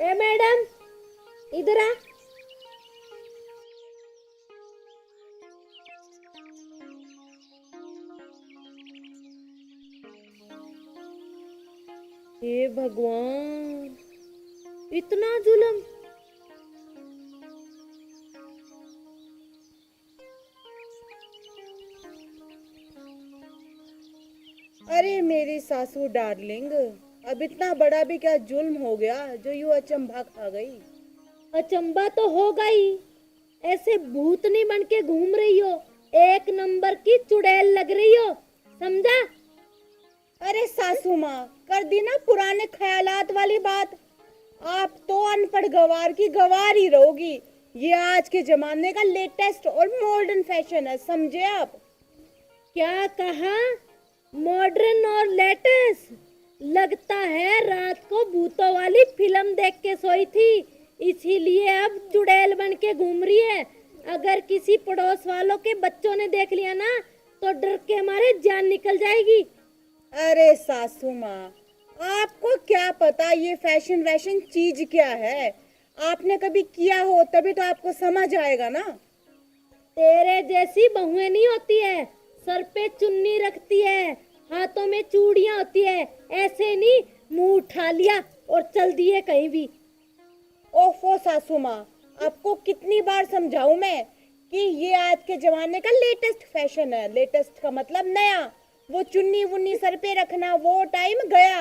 ए madam, इधर आ। हे भगवान, इतना जुल्म। अरे मेरी सासू डार्लिंग, अब इतना बड़ा भी क्या जुल्म हो गया जो यूं अचंभा खा गई। अचंबा तो होगा ही, ऐसे भूतनी बन के घूम रही हो, एक नंबर की चुड़ैल लग रही हो, समझा? अरे सासू माँ, कर दी ना पुराने ख्यालात वाली बात। आप तो अनपढ़ गवार की गवार ही रहोगी। ये आज के जमाने का लेटेस्ट और मॉडर्न फैशन है, समझे आप? क्या कहा? मॉडर्न और लेटेस्ट? लगता है रात को भूतों वाली फिल्म देख के सोई थी, इसीलिए अब चुड़ैल बन के घूम रही है। अगर किसी पड़ोस वालों के बच्चों ने देख लिया ना तो डर के मारे जान निकल जाएगी। अरे सासू माँ, आपको क्या पता ये फैशन वैशन चीज क्या है? आपने कभी किया हो तभी तो आपको समझ आएगा ना। तेरे जैसी बहुएं नहीं होती है, सर पे चुन्नी रखती है, हाथों में चूड़ियां होती है, ऐसे नहीं मुंह उठा लिया और चल दिए कहीं भी। ओफो सासू माँ, आपको कितनी बार समझाऊं मैं कि ये आज के जमाने का लेटेस्ट फैशन है। लेटेस्ट का मतलब नया। वो चुन्नी वुन्नी सर पे रखना वो टाइम गया।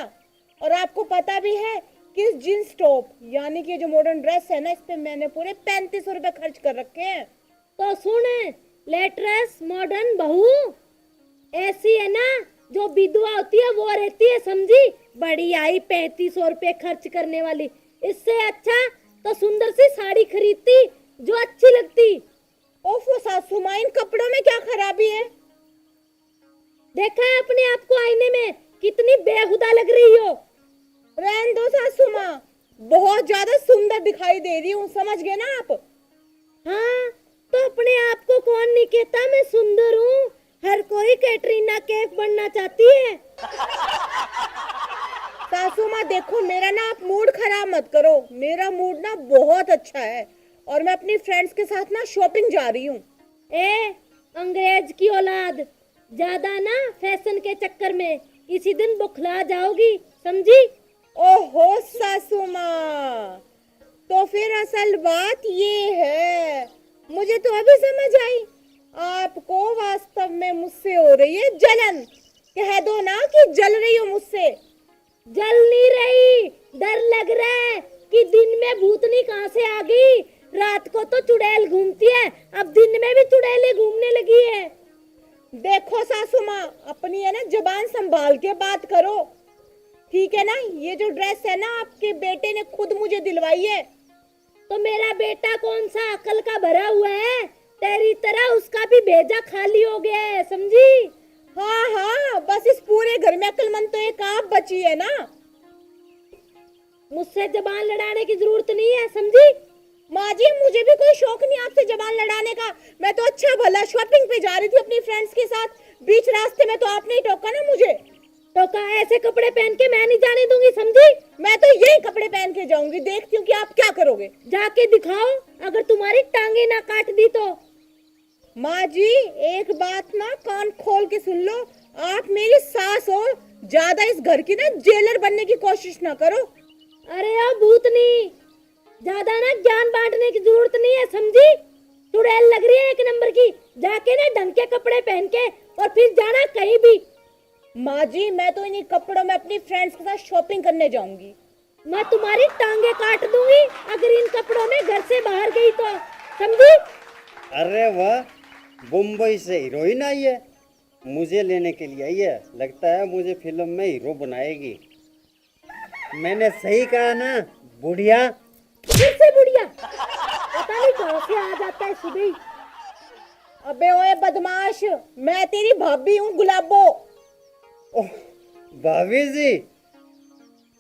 और आपको पता भी है कि इस जींस टॉप यानी कि जो मॉडर्न ड्रेस है ना, इस पे मैंने पूरे 3500 रुपए खर्च कर रखे हैं। तो सुने, लेटेस्ट मॉडर्न बहू ऐसी है ना, जो विधवा होती है वो रहती है, समझी? बड़ी आई 3500 रुपए खर्च करने वाली। इससे अच्छा तो सुंदर सी साड़ी खरीदती जो अच्छी लगती। ओफो सासू माँ, इन कपड़ों में क्या खराबी है? देखा है अपने आप को आईने में, कितनी बेहुदा लग रही हो। रहने दो सासू माँ, बहुत ज्यादा सुंदर दिखाई दे रही हूँ, समझ गए ना आप? हाँ, तो अपने आप को कौन नहीं कहता मैं सुंदर हूँ? हर कोई कैटरीना कैफ बनना चाहती है। सासू माँ देखो, मेरा ना आप मूड खराब मत करो। मेरा मूड ना बहुत अच्छा है और मैं अपनी फ्रेंड्स के साथ ना शॉपिंग जा रही हूँ। ए अंग्रेज की औलाद, ज्यादा ना फैशन के चक्कर में किसी दिन बुखला जाओगी, समझी? ओहो सासू माँ, तो फिर असल बात ये है, मुझे तो अभी समझ आई। आपको वास्तव में मुझसे हो रही है जलन। कह दो ना कि जल रही हो मुझसे। जल नहीं रही, डर लग रहा है कि दिन में भूतनी कहाँ से आ गई। रात को तो चुड़ैल घूमती है, अब दिन में भी चुड़ैलें घूमने लगी है। देखो सासू माँ, अपनी है ना जुबान संभाल के बात करो, ठीक है ना? ये जो ड्रेस है ना, आपके बेटे ने खुद मुझे दिलवाई है। तो मेरा बेटा कौन सा अकल का भरा हुआ है? तेरी तरह उसका भी भेजा खाली हो गया है, समझी? हाँ हाँ, बस इस पूरे घर में अक्लमंद तो एक आप बची है ना। मुझसे जबान लड़ाने की जरूरत नहीं है, समझी? माँ जी, मुझे भी कोई शौक नहीं आपसे जबान लड़ाने का। मैं तो अच्छा भला शॉपिंग पे जा रही थी अपनी फ्रेंड्स के साथ, बीच रास्ते में तो आपने ही टोका ना मुझे। तो कहा ऐसे कपड़े पहन के मैं नहीं जाने दूंगी, समझी? मैं तो यही कपड़े पहन के जाऊंगी, देखती हूँ कि आप क्या करोगे। जाके दिखाओ, अगर तुम्हारी टांगे ना काट दी तो। माँ जी, एक बात ना कान खोल के सुन लो, आप मेरी सास हो, ज्यादा इस घर की ना जेलर बनने की कोशिश ना करो। अरे अब भूतनी, ज्यादा ना ज्ञान बांटने की जरूरत नहीं है, समझी? चुड़ैल लग रही है एक नंबर की। जाके ना ढंग के कपड़े पहन के और फिर जाना कहीं भी। माँ जी, मैं तो इन्हीं कपड़ों में अपनी फ्रेंड्स के साथ शॉपिंग करने जाऊंगी। मैं तुम्हारी टांगे काट दूंगी अगर इन कपड़ों में घर से बाहर गई तो, समझी? अरे वाह, मुंबई से हीरोइन आई है, मुझे लेने के लिए आई है। लगता है मुझे फिल्म में हीरो बनाएगी। मैंने सही कहा ना बुढ़िया? फिर से बुढ़िया, पता नहीं कहाँ से आ जाता है सुबह ही। अबे ओए बदमाश, मैं तेरी भाभी हूँ गुलाबो। ओह भाभी जी,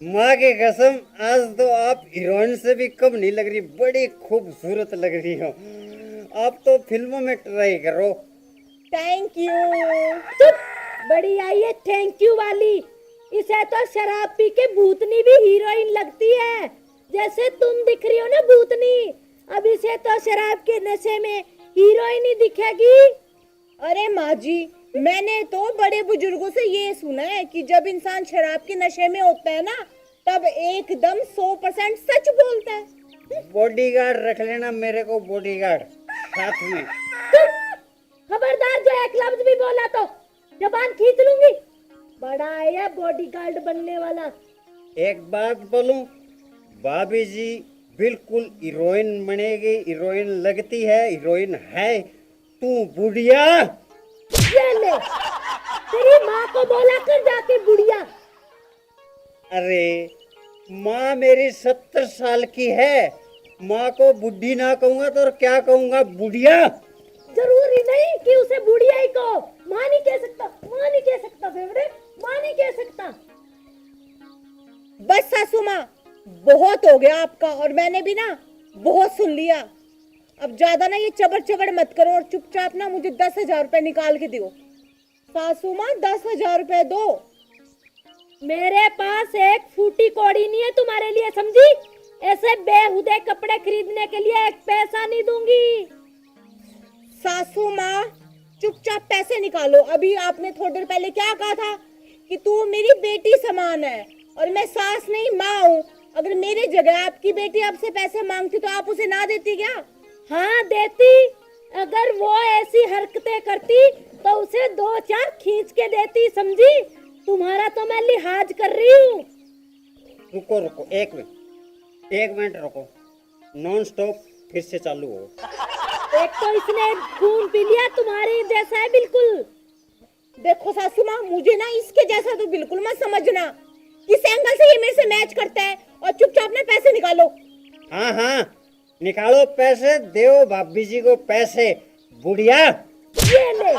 माँ की कसम, आज तो आप हीरोइन से भी कम नहीं लग रही, बड़ी खूबसूरत लग रही हो। आप तो फिल्मों में ट्राई करो। Thank you. चुप, बड़ी आई है थैंक यू वाली। इसे तो शराब पी के भूतनी भी हीरोइन लगती है। जैसे तुम दिख रही हो ना भूतनी। अभी से तो शराब के नशे में हीरोइन ही दिखेगी। अरे माँ जी, मैंने तो बड़े बुजुर्गों से ये सुना है कि जब इंसान शराब के नशे में होता है ना, तब एकदम 100% सच बोलता है। बॉडीगार्ड रख लेना मेरे को, बॉडीगार्ड साथ में। खबरदार, जो एक लफ्ज भी बोला तो जबान खींच लूंगी। बड़ा है यह बॉडीगार्ड बनने वाला। एक बात बोलूं, भाभी जी बिल्कुल हीरोइन बनेगी, हीरोइन लगती है, हीरोइन है। तू बुढ़िया। ये ले, तेरी माँ को बोला कर जाके बुढ़िया। अरे माँ मेरी 70 साल की है, माँ को बुढ़ी ना कहूंगा तो और क्या कहूंगा, बुढ़िया। जरूरी नहीं कि उसे बुढ़िया ही कहो। माँ नहीं कह सकता, माँ नहीं कह सकता फेवरेट, माँ नहीं कह सकता। बस सासू माँ, बहुत हो गया आपका, और मैंने भी ना बहुत सुन लिया। अब ज्यादा ना ये चबर चबर मत करो और चुपचाप ना मुझे 10,000 रुपए निकाल के दो। सासू माँ 10,000 रुपए दो। मेरे पास एक फूटी कौड़ी नहीं है तुम्हारे लिए, समझी? ऐसे बेहुदे कपड़े खरीदने के लिए एक पैसा नहीं दूंगी। सासू माँ चुपचाप पैसे निकालो। अभी आपने थोड़ी देर पहले क्या कहा था कि तू मेरी बेटी समान है, और मैं सास नहीं माँ हूँ। अगर मेरी जगह आपकी बेटी आपसे पैसे मांगती तो आप उसे ना देती क्या? हाँ देती। अगर वो ऐसी हरकतें करती तो उसे 2-4 खींच के देती, समझी? तुम्हारा तो मैं लिहाज कर रही हूँ। रुको रुको, एक मिनट रुको। नॉन स्टॉप फिर से चालू हो। एक तो इसने खून पी लिया, तुम्हारे जैसा है बिल्कुल। देखो सासू माँ, मुझे ना इसके जैसा तो बिल्कुल मत समझना। किस एंगल से ये मेरे से मैच करता है? और चुपचाप ना पैसे निकालो। हाँ हाँ, निकालो पैसे, दो भाभी जी को पैसे, बुढ़िया। ये ले,